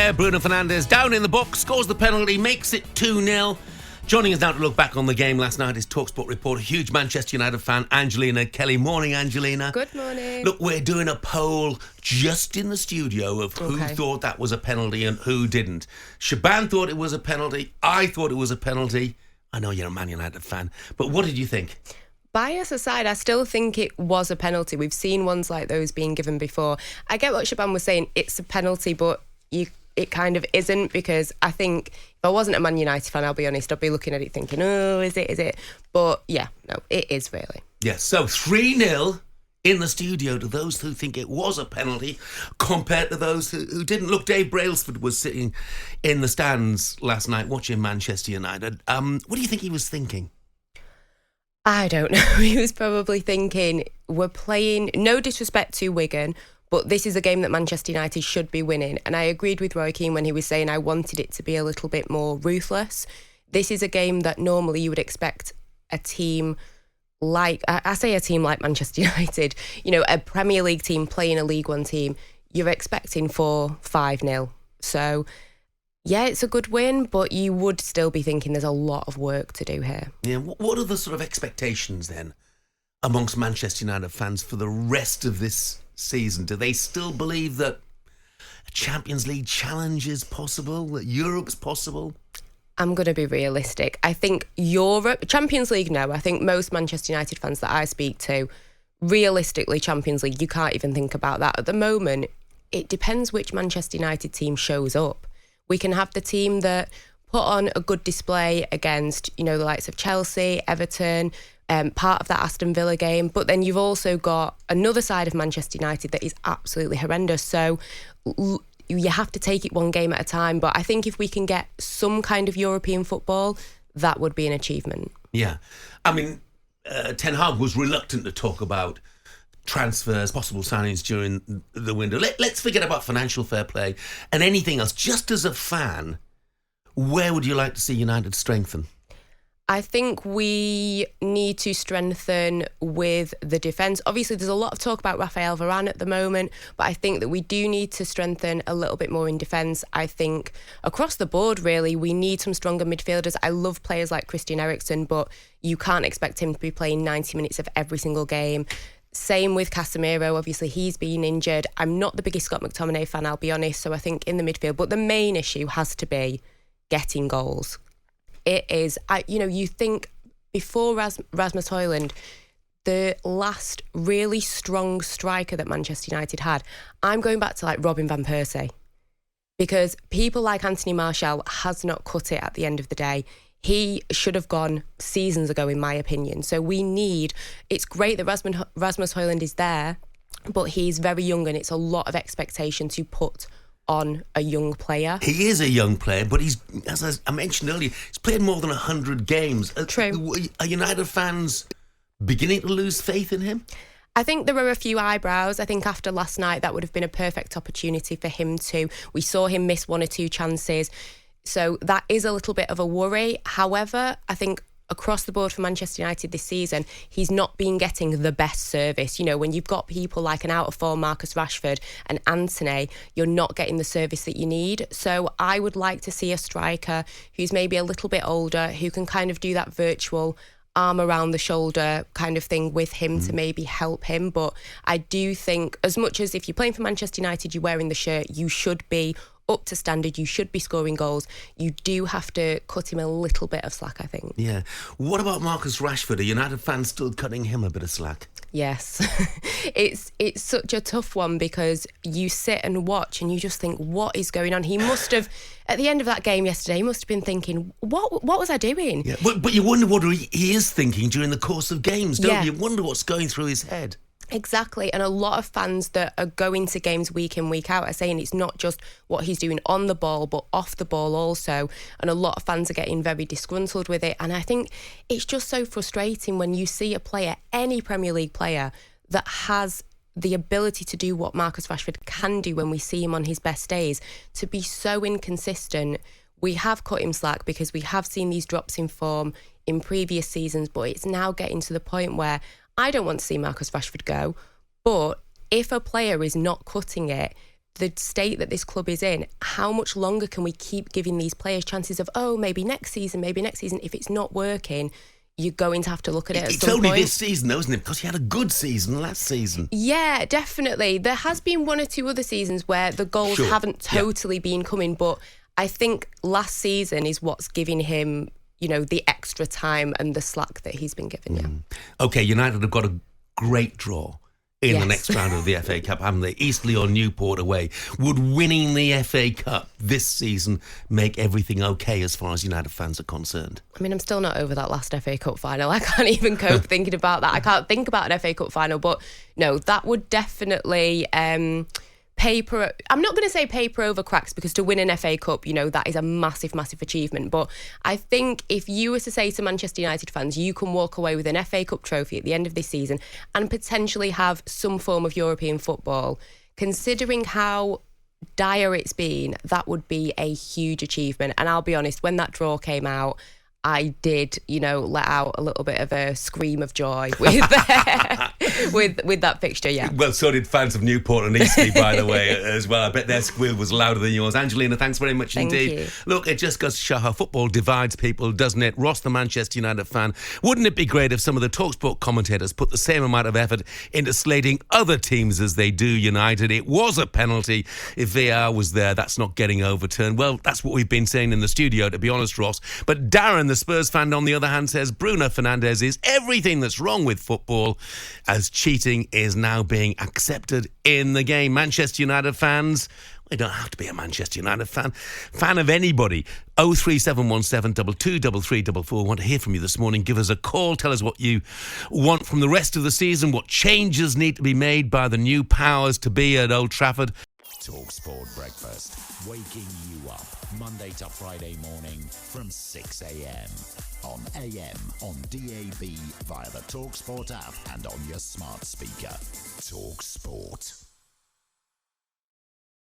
there. Bruno Fernandes down in the box, scores the penalty, makes it 2-0. Joining us now to look back on the game last night is talkSPORT reporter, huge Manchester United fan, Angelina Kelly. Morning, Angelina. Good morning. Look, we're doing a poll just in the studio of who thought that was a penalty and who didn't. Shaban thought it was a penalty. I thought it was a penalty. I know you're a Man United fan, but what did you think? Bias aside, I still think it was a penalty. We've seen ones like those being given before. I get what Shaban was saying. It's a penalty, but it kind of isn't, because I think if I wasn't a Man United fan, I'll be honest, I'd be looking at it thinking, oh, is it? But yeah, no, it is really. Yes, so 3-0 in the studio to those who think it was a penalty compared to those who didn't. Look, Dave Brailsford was sitting in the stands last night watching Manchester United. What do you think he was thinking? I don't know. He was probably thinking, we're playing, no disrespect to Wigan, but this is a game that Manchester United should be winning. And I agreed with Roy Keane when he was saying I wanted it to be a little bit more ruthless. This is a game that normally you would expect a team like, I say a team like Manchester United, you know, a Premier League team playing a League One team, you're expecting 4-5-0. So, yeah, it's a good win, but you would still be thinking there's a lot of work to do here. Yeah, what are the sort of expectations then amongst Manchester United fans for the rest of this season? Do they still believe that a Champions League challenge is possible, that Europe's possible? I'm going to be realistic. I think Europe, Champions League, no. I think most Manchester United fans that I speak to, realistically, Champions League, you can't even think about that. At the moment, it depends which Manchester United team shows up. We can have the team that put on a good display against, you know, the likes of Chelsea, Everton, part of that Aston Villa game. But then you've also got another side of Manchester United that is absolutely horrendous. So you have to take it one game at a time. But I think if we can get some kind of European football, that would be an achievement. Yeah. I mean, Ten Hag was reluctant to talk about transfers, possible signings during the window. Let's forget about financial fair play and anything else. Just as a fan, where would you like to see United strengthen? I think we need to strengthen with the defence. Obviously, there's a lot of talk about Rafael Varane at the moment, but I think that we do need to strengthen a little bit more in defence. I think across the board, really, we need some stronger midfielders. I love players like Christian Eriksen, but you can't expect him to be playing 90 minutes of every single game. Same with Casemiro. Obviously, he's been injured. I'm not the biggest Scott McTominay fan, I'll be honest, so I think in the midfield. But the main issue has to be getting goals. It is, you think before Rasmus Højlund, the last really strong striker that Manchester United had, I'm going back to like Robin Van Persie, because people like Anthony Martial has not cut it at the end of the day. He should have gone seasons ago, in my opinion. So it's great that Rasmus Højlund is there, but he's very young and it's a lot of expectation to put on a young player. He is a young player, but he's, as I mentioned earlier, he's played more than 100 games. True. Are United fans beginning to lose faith in him? I think there were a few eyebrows. I think after last night, that would have been a perfect opportunity for him to. We saw him miss one or two chances. So that is a little bit of a worry. However, I think across the board for Manchester United this season, he's not been getting the best service. You know, when you've got people like an out-of-form Marcus Rashford and Antony, you're not getting the service that you need. So I would like to see a striker who's maybe a little bit older, who can kind of do that virtual arm around the shoulder kind of thing with him to maybe help him. But I do think, as much as if you're playing for Manchester United, you're wearing the shirt, you should be up to standard, you should be scoring goals. You do have to cut him a little bit of slack, I think. Yeah. What about Marcus Rashford? Are United fans still cutting him a bit of slack? Yes. It's such a tough one, because you sit and watch and you just think, what is going on? He must have, at the end of that game yesterday, he must have been thinking, what was I doing? Yeah. But you wonder what he is thinking during the course of games, don't you? You wonder what's going through his head. Exactly. And a lot of fans that are going to games week in, week out are saying it's not just what he's doing on the ball, but off the ball also. And a lot of fans are getting very disgruntled with it. And I think it's just so frustrating when you see a player, any Premier League player, that has the ability to do what Marcus Rashford can do when we see him on his best days, to be so inconsistent. We have cut him slack because we have seen these drops in form in previous seasons, but it's now getting to the point where I don't want to see Marcus Rashford go, but if a player is not cutting it, the state that this club is in, how much longer can we keep giving these players chances of, maybe next season? If it's not working, you're going to have to look at it at some point. It's only this season, though, isn't it? Because he had a good season last season. Yeah, definitely. There has been 1 or 2 other seasons where the goals haven't totally been coming, but I think last season is what's giving him, the extra time and the slack that he's been given. Okay, United have got a great draw in the next round of the FA Cup, haven't they? Eastleigh or Newport away. Would winning the FA Cup this season make everything okay as far as United fans are concerned? I mean, I'm still not over that last FA Cup final. I can't even cope thinking about that. I can't think about an FA Cup final, but no, that would definitely paper. I'm not going to say paper over cracks, because to win an FA Cup, that is a massive, massive achievement. But I think if you were to say to Manchester United fans, you can walk away with an FA Cup trophy at the end of this season and potentially have some form of European football, considering how dire it's been, that would be a huge achievement. And I'll be honest, when that draw came out, I did, let out a little bit of a scream of joy with that fixture, yeah. Well, so did fans of Newport and Eastleigh, by the way, as well. I bet their squeal was louder than yours. Angelina, thanks very much indeed. You. Look, it just goes to show how football divides people, doesn't it? Ross, the Manchester United fan, wouldn't it be great if some of the talkSPORT commentators put the same amount of effort into slating other teams as they do United? It was a penalty. If VAR was there, that's not getting overturned. Well, that's what we've been saying in the studio, to be honest, Ross. But Darren, the Spurs fan, on the other hand, says Bruno Fernandes is everything that's wrong with football, as cheating is now being accepted in the game. Manchester United fans, we don't have to be a Manchester United fan of anybody. 03717 223344. Want to hear from you this morning. Give us a call. Tell us what you want from the rest of the season, what changes need to be made by the new powers to be at Old Trafford. talkSPORT Breakfast, waking you up Monday to Friday morning from 6 a.m. on AM, on DAB, via the talkSPORT app and on your smart speaker. talkSPORT.